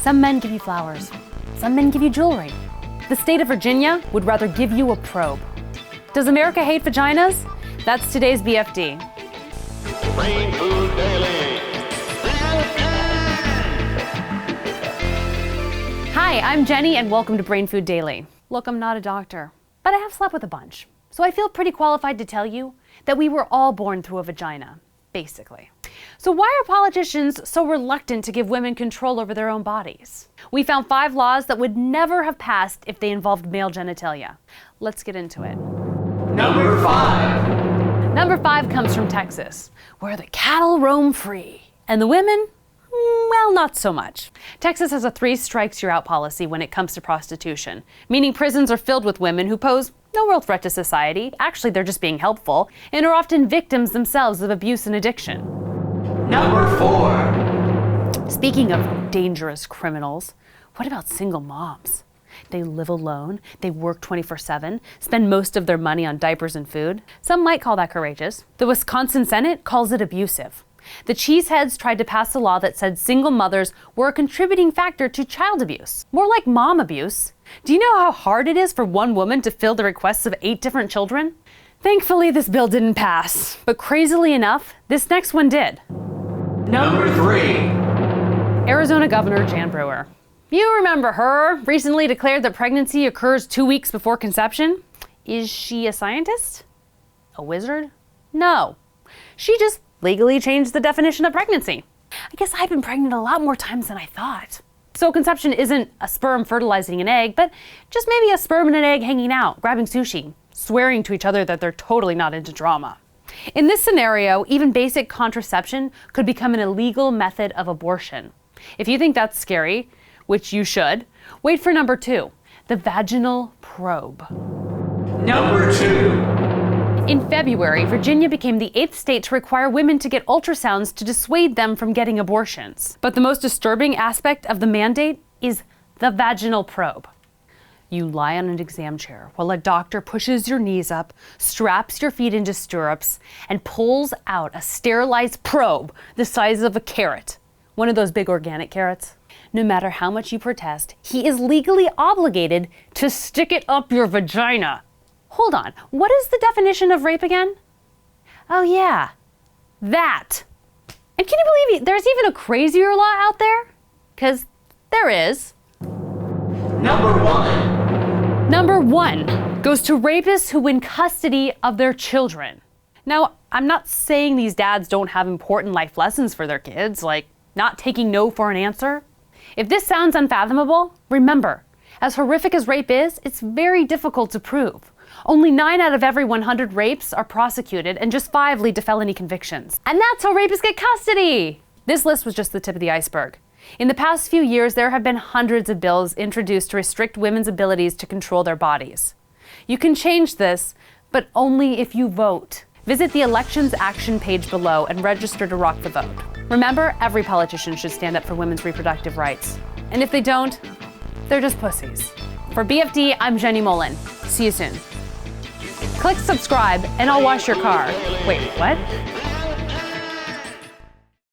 Some men give you flowers. Some men give you jewelry. The state of Virginia would rather give you a probe. Does America hate vaginas? That's today's BFD. Brain Food Daily. Hi, I'm Jenny and welcome to Brain Food Daily. Look, I'm not a doctor, but I have slept with a bunch. So I feel pretty qualified to tell you that we were all born through a vagina, basically. So why are politicians so reluctant to give women control over their own bodies? We found 5 laws that would never have passed if they involved male genitalia. Let's get into it. Number 5. Number 5 comes from Texas, where the cattle roam free. And the women? Well, not so much. Texas has a 3 strikes you're out policy when it comes to prostitution, meaning prisons are filled with women who pose no real threat to society. Actually, they're just being helpful and are often victims themselves of abuse and addiction. Number 4. Speaking of dangerous criminals, what about single moms? They live alone, they work 24/7, spend most of their money on diapers and food. Some might call that courageous. The Wisconsin Senate calls it abusive. The cheeseheads tried to pass a law that said single mothers were a contributing factor to child abuse, more like mom abuse. Do you know how hard it is for one woman to fill the requests of 8 different children? Thankfully, this bill didn't pass, but crazily enough, this next one did. Number 3. Arizona Governor Jan Brewer. You remember her, recently declared that pregnancy occurs 2 weeks before conception. Is she a scientist? A wizard? No. She just legally changed the definition of pregnancy. I guess I've been pregnant a lot more times than I thought. So conception isn't a sperm fertilizing an egg, but just maybe a sperm and an egg hanging out, grabbing sushi, swearing to each other that they're totally not into drama. In this scenario, even basic contraception could become an illegal method of abortion. If you think that's scary, which you should, wait for number 2, the vaginal probe. Number 2. In February, Virginia became the 8th state to require women to get ultrasounds to dissuade them from getting abortions. But the most disturbing aspect of the mandate is the vaginal probe. You lie on an exam chair while a doctor pushes your knees up, straps your feet into stirrups, and pulls out a sterilized probe the size of a carrot. One of those big organic carrots. No matter how much you protest, he is legally obligated to stick it up your vagina. Hold on, what is the definition of rape again? Oh yeah, that. And can you believe there's even a crazier law out there? 'Cause there is. Number 1. Number 1 goes to rapists who win custody of their children. Now, I'm not saying these dads don't have important life lessons for their kids, like not taking no for an answer. If this sounds unfathomable, remember, as horrific as rape is, it's very difficult to prove. Only 9 out of every 100 rapes are prosecuted and just 5 lead to felony convictions. And that's how rapists get custody! This list was just the tip of the iceberg. In the past few years, there have been hundreds of bills introduced to restrict women's abilities to control their bodies. You can change this, but only if you vote. Visit the Elections Action page below and register to rock the vote. Remember, every politician should stand up for women's reproductive rights. And if they don't, they're just pussies. For BFD, I'm Jenny Mollen. See you soon. Click subscribe and I'll wash your car. Wait, what?